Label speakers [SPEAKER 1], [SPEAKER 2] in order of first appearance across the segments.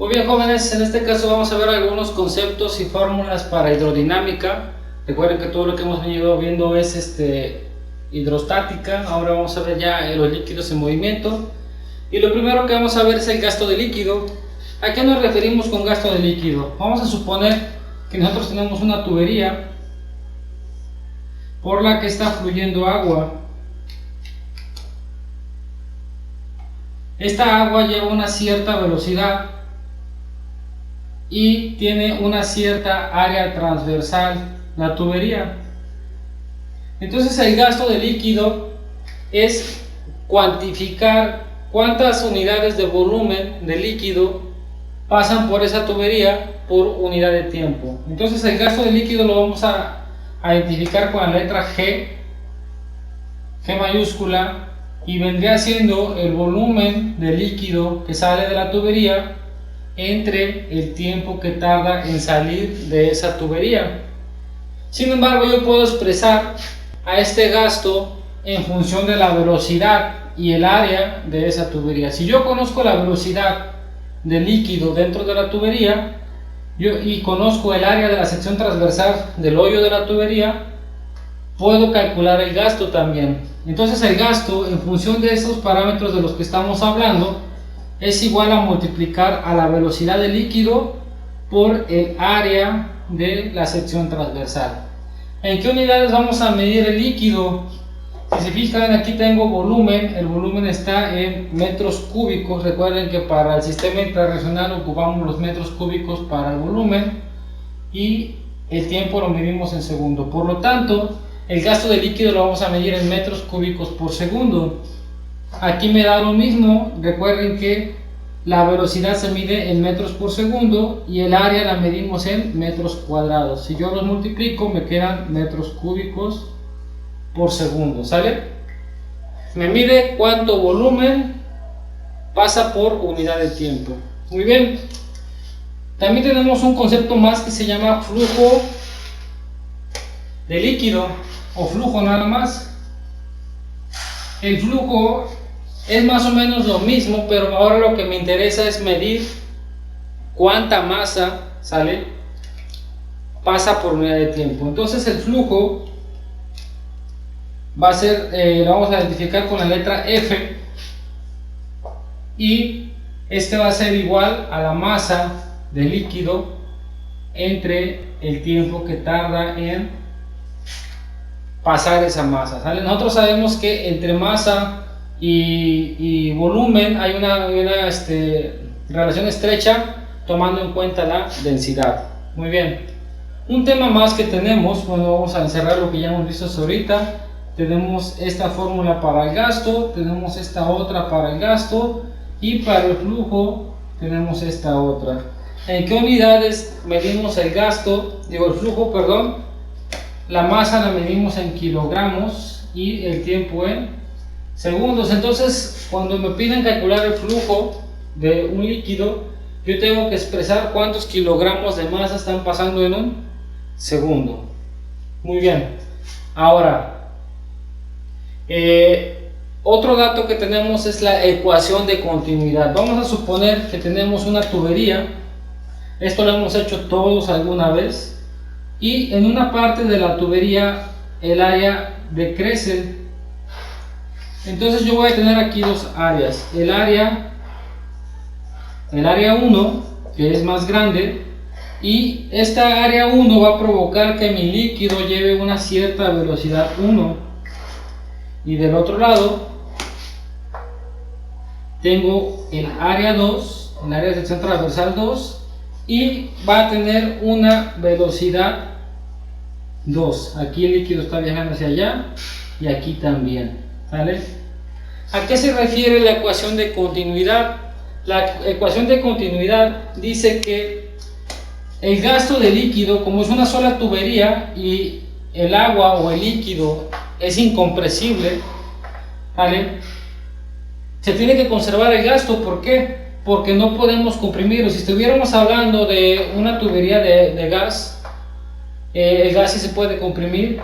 [SPEAKER 1] Muy bien, jóvenes, en este caso vamos a ver algunos conceptos y fórmulas para hidrodinámica. Recuerden que todo lo que hemos venido viendo es hidrostática. Ahora vamos a ver ya los líquidos en movimiento. Y lo primero que vamos a ver es el gasto de líquido. ¿A qué nos referimos con gasto de líquido? Vamos a suponer que nosotros tenemos una tubería por la que está fluyendo agua. Esta agua lleva una cierta velocidad y tiene una cierta área transversal la tubería. Entonces el gasto de líquido es cuantificar cuántas unidades de volumen de líquido pasan por esa tubería por unidad de tiempo. Entonces el gasto de líquido lo vamos a identificar con la letra G mayúscula, y vendría siendo el volumen de líquido que sale de la tubería entre el tiempo que tarda en salir de esa tubería. Sin embargo, yo puedo expresar a este gasto en función de la velocidad y el área de esa tubería. Si yo conozco la velocidad del líquido dentro de la tubería y conozco el área de la sección transversal del hoyo de la tubería, puedo calcular el gasto también. Entonces el gasto, en función de estos parámetros de los que estamos hablando, es igual a multiplicar a la velocidad del líquido por el área de la sección transversal. ¿En qué unidades vamos a medir el líquido? Si se fijan, aquí tengo volumen. El volumen está en metros cúbicos. Recuerden que para el sistema intrarregional ocupamos los metros cúbicos para el volumen y el tiempo lo medimos en segundo. Por lo tanto, el gasto de líquido lo vamos a medir en metros cúbicos por segundo. Aquí me da lo mismo. Recuerden que la velocidad se mide en metros por segundo y el área la medimos en metros cuadrados. Si yo los multiplico, me quedan metros cúbicos por segundo. ¿Sale? Me mide cuánto volumen pasa por unidad de tiempo. Muy bien. También tenemos un concepto más que se llama flujo de líquido o flujo nada más. El flujo es más o menos lo mismo, pero ahora lo que me interesa es medir cuánta masa pasa por unidad de tiempo. Entonces el flujo va a ser, lo vamos a identificar con la letra F, y este va a ser igual a la masa de líquido entre el tiempo que tarda en pasar esa masa. Nosotros sabemos que entre masa y volumen hay una relación estrecha, tomando en cuenta la densidad. Muy bien. Un tema más que tenemos, bueno, vamos a encerrar lo que ya hemos visto hasta ahorita. Tenemos esta fórmula para el gasto, tenemos esta otra para el gasto, y para el flujo tenemos esta otra. ¿En qué unidades medimos el gasto? El flujo, perdón. La masa la medimos en kilogramos y el tiempo en segundos. Entonces, cuando me piden calcular el flujo de un líquido, yo tengo que expresar cuántos kilogramos de masa están pasando en un segundo. Muy bien. Ahora, otro dato que tenemos es la ecuación de continuidad. Vamos a suponer que tenemos una tubería. Esto lo hemos hecho todos alguna vez. Y en una parte de la tubería el área decrece. Entonces yo voy a tener aquí dos áreas. El área 1, que es más grande, y esta área 1 va a provocar que mi líquido lleve una cierta velocidad 1. Y del otro lado tengo el área 2, el área de sección transversal 2, y va a tener una velocidad 2. Aquí el líquido está viajando hacia allá y aquí también. ¿Sale? ¿A qué se refiere la ecuación de continuidad? La ecuación de continuidad dice que el gasto de líquido, como es una sola tubería y el agua o el líquido es incompresible, ¿vale?, se tiene que conservar el gasto. ¿Por qué? Porque no podemos comprimirlo. Si estuviéramos hablando de una tubería de gas, el gas sí se puede comprimir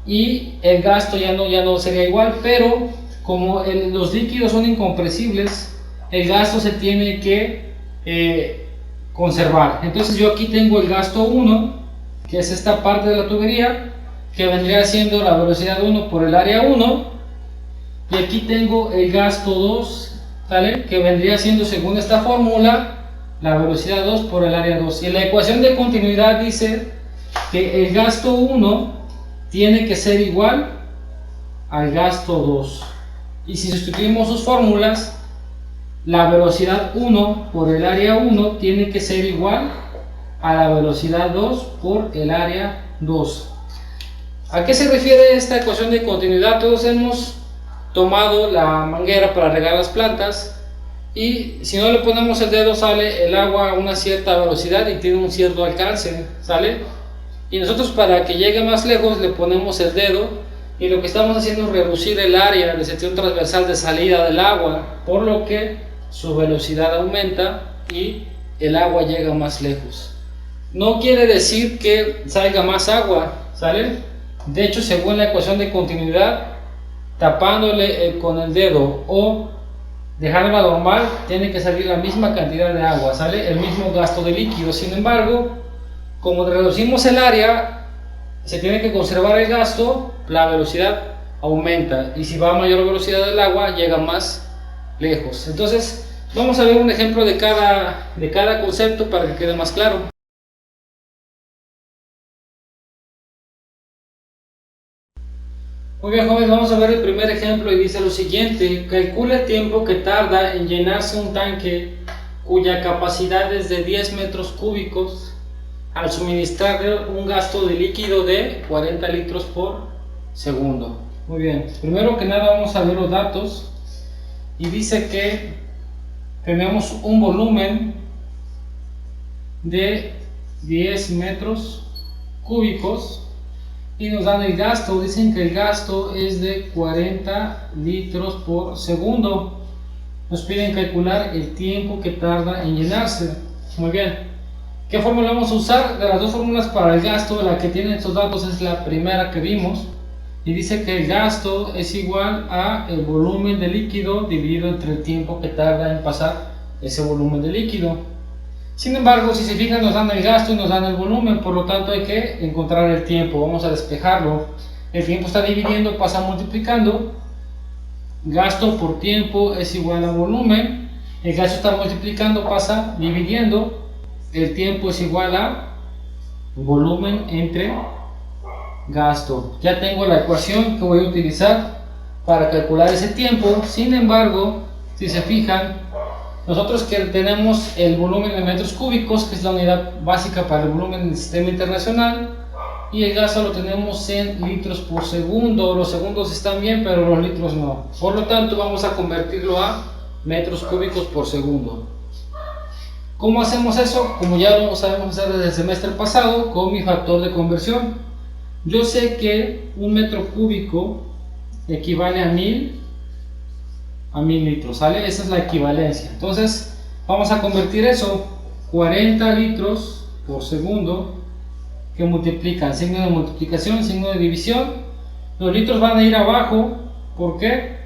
[SPEAKER 1] y el gasto ya no sería igual, pero como los líquidos son incompresibles, el gasto se tiene que conservar. Entonces yo aquí tengo el gasto 1, que es esta parte de la tubería, que vendría siendo la velocidad 1 por el área 1, y aquí tengo el gasto 2, ¿sale? Que vendría siendo, según esta fórmula, la velocidad 2 por el área 2. Y la ecuación de continuidad dice que el gasto 1 tiene que ser igual al gasto 2. Y si sustituimos sus fórmulas, la velocidad 1 por el área 1 tiene que ser igual a la velocidad 2 por el área 2. ¿A qué se refiere esta ecuación de continuidad? Todos hemos tomado la manguera para regar las plantas, y si no le ponemos el dedo sale el agua a una cierta velocidad y tiene un cierto alcance, ¿sale? Y nosotros, para que llegue más lejos, le ponemos el dedo, y lo que estamos haciendo es reducir el área de sección transversal de salida del agua, por lo que su velocidad aumenta y el agua llega más lejos. No quiere decir que salga más agua, ¿sale? De hecho, según la ecuación de continuidad, tapándole con el dedo o dejándola normal, tiene que salir la misma cantidad de agua, ¿sale? El mismo gasto de líquido. Sin embargo, como reducimos el área, se tiene que conservar el gasto, la velocidad aumenta, y si va a mayor velocidad del agua, llega más lejos. Entonces, vamos a ver un ejemplo de cada concepto para que quede más claro. Muy bien, jóvenes, vamos a ver el primer ejemplo, y dice lo siguiente: calcula el tiempo que tarda en llenarse un tanque cuya capacidad es de 10 metros cúbicos al suministrarle un gasto de líquido de 40 litros por segundo. Muy bien, primero que nada vamos a ver los datos, y dice que tenemos un volumen de 10 metros cúbicos y nos dan el gasto. Dicen que el gasto es de 40 litros por segundo. Nos piden calcular el tiempo que tarda en llenarse. Muy bien, ¿qué fórmula vamos a usar? De las dos fórmulas para el gasto, la que tiene estos datos es la primera que vimos, y dice que el gasto es igual a el volumen de líquido dividido entre el tiempo que tarda en pasar ese volumen de líquido. Sin embargo, si se fijan, nos dan el gasto y nos dan el volumen, por lo tanto hay que encontrar el tiempo. Vamos a despejarlo. El tiempo está dividiendo, pasa multiplicando. Gasto por tiempo es igual a volumen. El gasto está multiplicando, pasa dividiendo. El tiempo es igual a volumen entre gasto. Ya tengo la ecuación que voy a utilizar para calcular ese tiempo. Sin embargo, si se fijan, nosotros que tenemos el volumen en metros cúbicos, que es la unidad básica para el volumen del sistema internacional, y el gasto lo tenemos en litros por segundo. Los segundos están bien, pero los litros no. Por lo tanto, vamos a convertirlo a metros cúbicos por segundo. ¿Cómo hacemos eso? Como ya lo sabemos hacer desde el semestre pasado, con mi factor de conversión. Yo sé que un metro cúbico equivale a 1000 litros, ¿sale? Esa es la equivalencia. Entonces, vamos a convertir eso, 40 litros por segundo, que multiplican, signo de multiplicación, signo de división. Los litros van a ir abajo. ¿Por qué?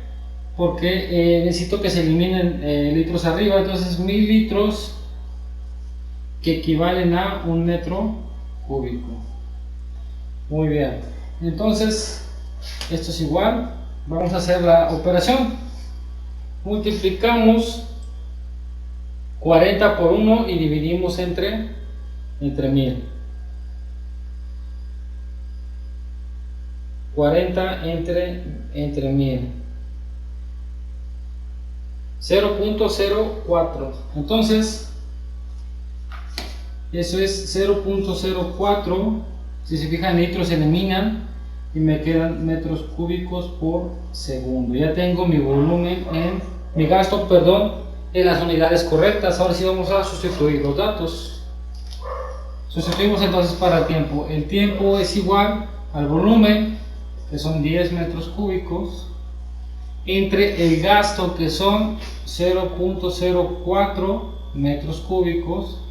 [SPEAKER 1] Porque necesito que se eliminen litros arriba. Entonces 1000 litros, que equivalen a un metro cúbico. Muy bien, entonces esto es igual. Vamos a hacer la operación. Multiplicamos 40 por 1 y dividimos entre 1000. 40 entre 1000. 0.04. Entonces, eso es 0.04. Si se fijan, litros se eliminan y me quedan metros cúbicos por segundo. Ya tengo mi volumen mi gasto, en las unidades correctas. Ahora sí vamos a sustituir los datos. Sustituimos entonces para el tiempo. El tiempo es igual al volumen, que son 10 metros cúbicos, entre el gasto, que son 0.04 metros cúbicos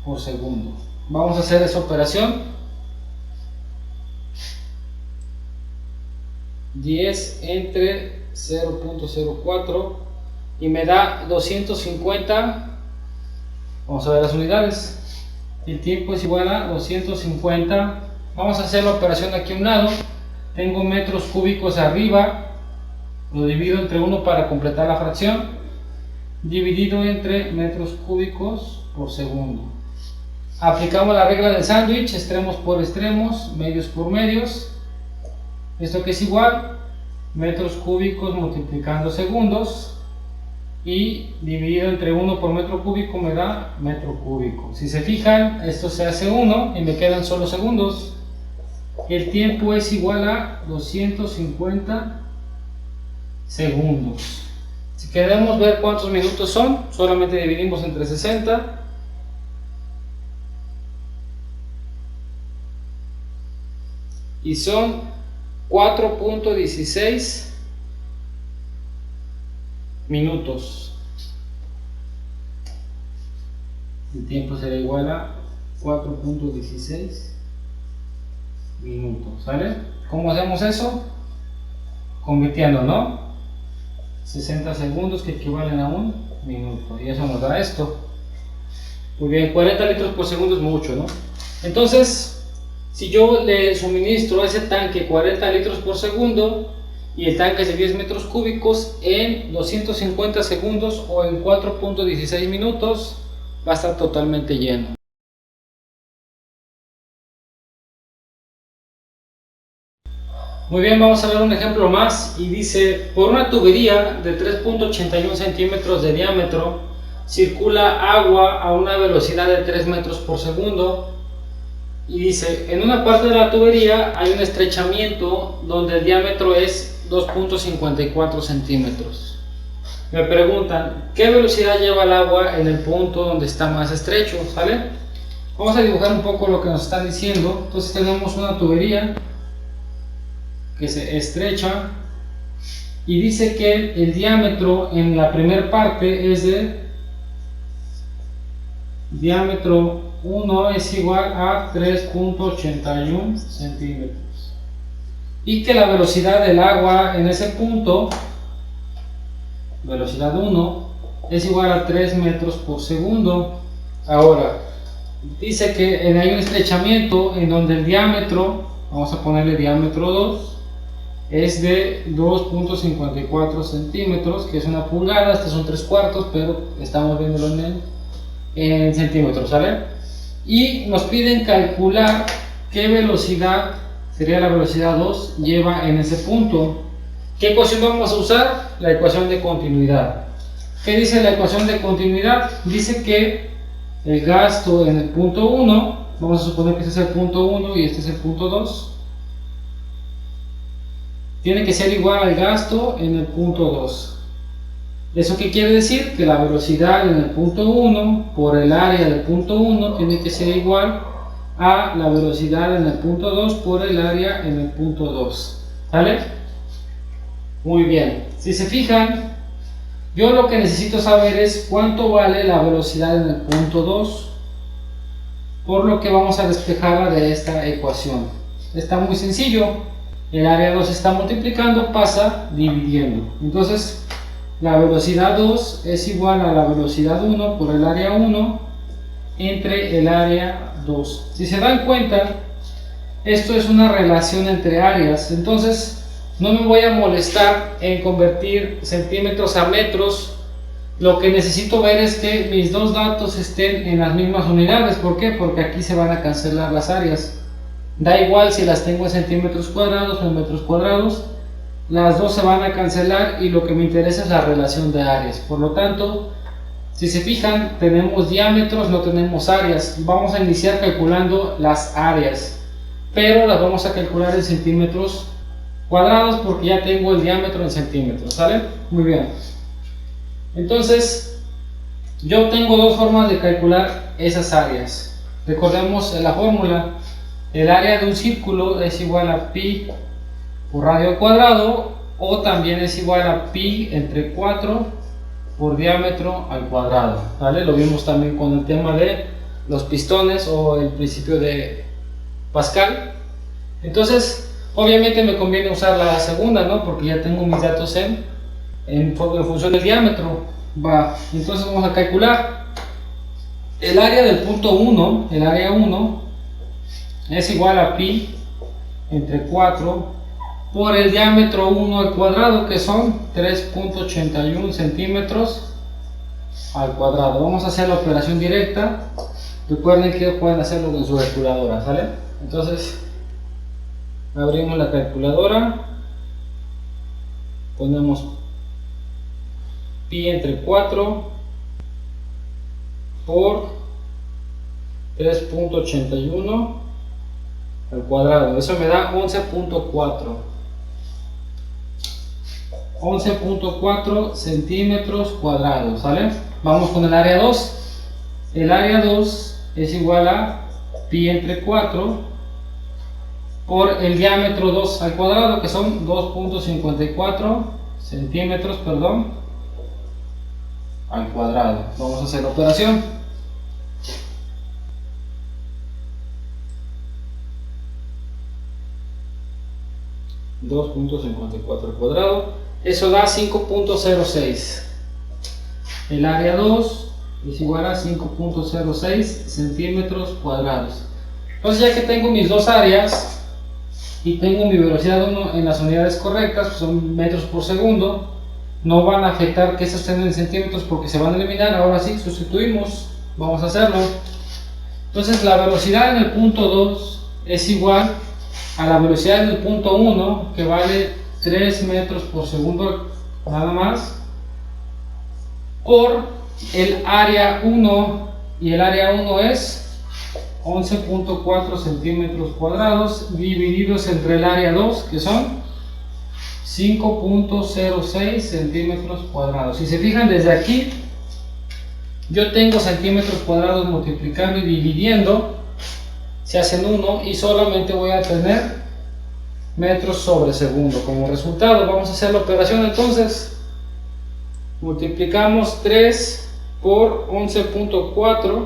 [SPEAKER 1] por segundo. Vamos a hacer esa operación. 10 entre 0.04 y me da 250 Vamos a ver las unidades. El tiempo es igual a 250. Vamos a hacer la operación aquí a un lado. Tengo metros cúbicos arriba, lo divido entre 1 para completar la fracción, dividido entre metros cúbicos por segundo. Aplicamos la regla del sándwich, extremos por extremos, medios por medios. Esto que es igual, metros cúbicos multiplicando segundos, y dividido entre 1 por metro cúbico me da metro cúbico. Si se fijan, esto se hace 1 y me quedan solo segundos. El tiempo es igual a 250 segundos. Si queremos ver cuántos minutos son, solamente dividimos entre 60 y son 4.16 minutos. El tiempo será igual a 4.16 minutos, ¿sale? ¿Cómo hacemos eso? Convirtiendo, ¿no? 60 segundos que equivalen a un minuto, y eso nos da esto. Muy bien, 40 litros por segundo es mucho, ¿no? Entonces, si yo le suministro a ese tanque 40 litros por segundo y el tanque es de 10 metros cúbicos, en 250 segundos o en 4.16 minutos va a estar totalmente lleno. Muy bien, vamos a ver un ejemplo más y dice: por una tubería de 3.81 centímetros de diámetro circula agua a una velocidad de 3 metros por segundo, y dice: en una parte de la tubería hay un estrechamiento donde el diámetro es 2.54 centímetros. Me preguntan, ¿qué velocidad lleva el agua en el punto donde está más estrecho? ¿Sale? Vamos a dibujar un poco lo que nos están diciendo. Entonces tenemos una tubería que se estrecha y dice que el diámetro en la primera parte es de diámetro 1 es igual a 3.81 centímetros y que la velocidad del agua en ese punto, velocidad 1, es igual a 3 metros por segundo. Ahora dice que hay un estrechamiento en donde el diámetro, vamos a ponerle diámetro 2, es de 2.54 centímetros, que es una pulgada. Este son 3/4, pero estamos viéndolo en centímetros, ¿sale? Y nos piden calcular qué velocidad, sería la velocidad 2, lleva en ese punto. ¿Qué ecuación vamos a usar? La ecuación de continuidad. ¿Qué dice la ecuación de continuidad? Dice que el gasto en el punto 1, vamos a suponer que este es el punto 1 y este es el punto 2, tiene que ser igual al gasto en el punto 2. ¿Eso qué quiere decir? Que la velocidad en el punto 1 por el área del punto 1 tiene que ser igual a la velocidad en el punto 2 por el área en el punto 2. ¿Vale? Muy bien. Si se fijan, yo lo que necesito saber es cuánto vale la velocidad en el punto 2, por lo que vamos a despejarla de esta ecuación. Está muy sencillo. El área 2 está multiplicando, pasa dividiendo. Entonces, la velocidad 2 es igual a la velocidad 1 por el área 1 entre el área 2. Si se dan cuenta, esto es una relación entre áreas. Entonces, no me voy a molestar en convertir centímetros a metros. Lo que necesito ver es que mis dos datos estén en las mismas unidades. ¿Por qué? Porque aquí se van a cancelar las áreas. Da igual si las tengo en centímetros cuadrados o en metros cuadrados, las dos se van a cancelar y lo que me interesa es la relación de áreas. Por lo tanto, si se fijan, tenemos diámetros, no tenemos áreas. Vamos a iniciar calculando las áreas, pero las vamos a calcular en centímetros cuadrados porque ya tengo el diámetro en centímetros, ¿sale? Muy bien. Entonces, yo tengo dos formas de calcular esas áreas. Recordemos la fórmula. El área de un círculo es igual a pi por radio al cuadrado, o también es igual a pi entre 4 por diámetro al cuadrado, ¿vale? Lo vimos también con el tema de los pistones o el principio de Pascal. Entonces, obviamente me conviene usar la segunda, ¿no? Porque ya tengo mis datos en función del diámetro. Va, entonces vamos a calcular. El área del punto 1, el área 1, es igual a pi entre 4 por el diámetro 1 al cuadrado, que son 3.81 centímetros al cuadrado. Vamos a hacer la operación directa. Recuerden que pueden hacerlo con su calculadora, ¿sale? Entonces, abrimos la calculadora, ponemos pi entre 4 por 3.81 al cuadrado. Eso me da 11.4 centímetros cuadrados, ¿sale? Vamos con el área 2. El área 2 es igual a pi entre 4 por el diámetro 2 al cuadrado, que son 2.54 centímetros, al cuadrado. Vamos a hacer la operación. .54 al cuadrado, eso da 5.06. El área 2 es igual a 5.06 centímetros cuadrados. Entonces, ya que tengo mis dos áreas y tengo mi velocidad 1 en las unidades correctas, que son metros por segundo, no van a afectar que estas estén en centímetros porque se van a eliminar. Ahora sí, sustituimos, vamos a hacerlo. Entonces, la velocidad en el punto 2 es igual a la velocidad en el punto 1, que vale 3 metros por segundo nada más, por el área 1, y el área 1 es 11.4 centímetros cuadrados divididos entre el área 2, que son 5.06 centímetros cuadrados. Si se fijan, desde aquí yo tengo centímetros cuadrados multiplicando y dividiendo, se hacen 1 y solamente voy a tener metros sobre segundo como resultado. Vamos a hacer la operación. Entonces, multiplicamos 3 por 11.4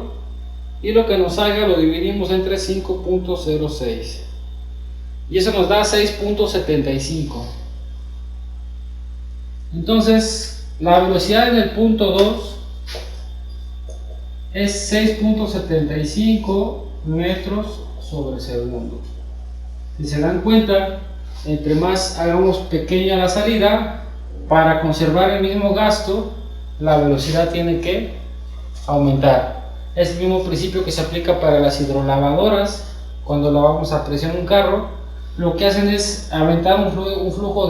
[SPEAKER 1] y lo que nos salga lo dividimos entre 5.06 y eso nos da 6.75. Entonces, la velocidad en el punto 2 es 6.75 metros sobre segundo. Si se dan cuenta, entre más hagamos pequeña la salida, para conservar el mismo gasto, la velocidad tiene que aumentar. Es el mismo principio que se aplica para las hidrolavadoras. Cuando lavamos a presión un carro, lo que hacen es aventar un flujo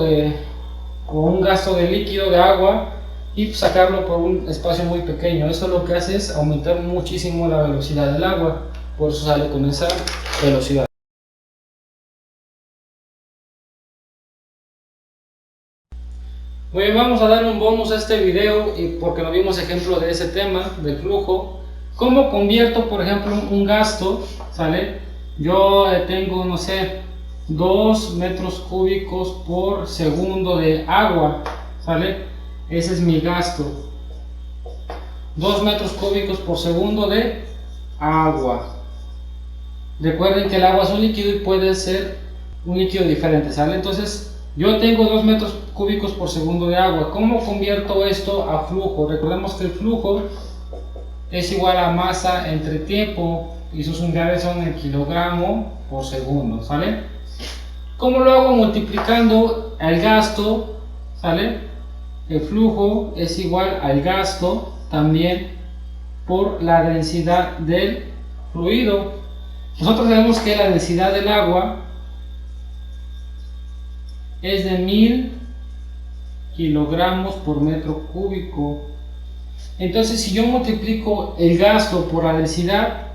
[SPEAKER 1] o un gasto de líquido, de agua, y sacarlo por un espacio muy pequeño. Eso lo que hace es aumentar muchísimo la velocidad del agua, por eso sale con esa velocidad. Muy bien, vamos a darle un bonus a este video y porque no vimos ejemplo de ese tema del flujo. ¿Cómo convierto, por ejemplo, un gasto? ¿Sale? Yo tengo, no sé, 2 metros cúbicos por segundo de agua, ¿sale? Ese es mi gasto. 2 metros cúbicos por segundo de agua. Recuerden que el agua es un líquido y puede ser un líquido diferente, ¿sale? Entonces, yo tengo 2 metros cúbicos por segundo de agua. ¿Cómo convierto esto a flujo? Recordemos que el flujo es igual a masa entre tiempo y sus unidades son el kilogramo por segundo, ¿sale? ¿Cómo lo hago? Multiplicando el gasto, ¿sale? El flujo es igual al gasto también por la densidad del fluido. Nosotros sabemos que la densidad del agua es de 1000 kilogramos por metro cúbico. Entonces, si yo multiplico el gasto por la densidad,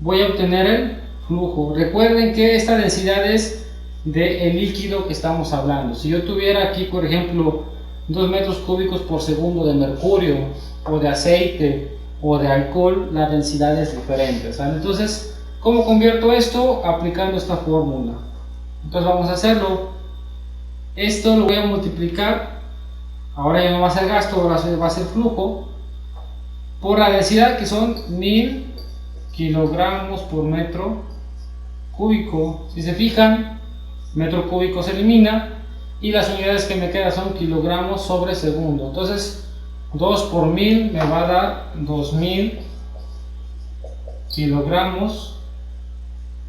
[SPEAKER 1] voy a obtener el flujo. Recuerden que esta densidad es del líquido que estamos hablando. Si yo tuviera aquí, por ejemplo, 2 metros cúbicos por segundo de mercurio, o de aceite, o de alcohol, la densidad es diferente, ¿sale? Entonces, ¿cómo convierto esto? Aplicando esta fórmula. Entonces vamos a hacerlo. Esto lo voy a multiplicar, ahora ya no va a ser gasto, ahora va a ser flujo, por la densidad, que son 1000 kilogramos por metro cúbico. Si se fijan, metro cúbico se elimina y las unidades que me quedan son kilogramos sobre segundo. Entonces 2 por 1000 me va a dar 2000 kilogramos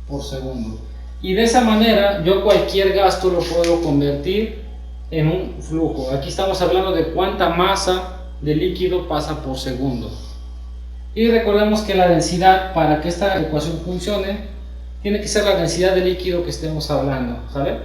[SPEAKER 1] por segundo. Y de esa manera yo cualquier gasto lo puedo convertir en un flujo. Aquí estamos hablando de cuánta masa de líquido pasa por segundo. Y recordemos que la densidad, para que esta ecuación funcione, tiene que ser la densidad de líquido que estemos hablando, ¿sale?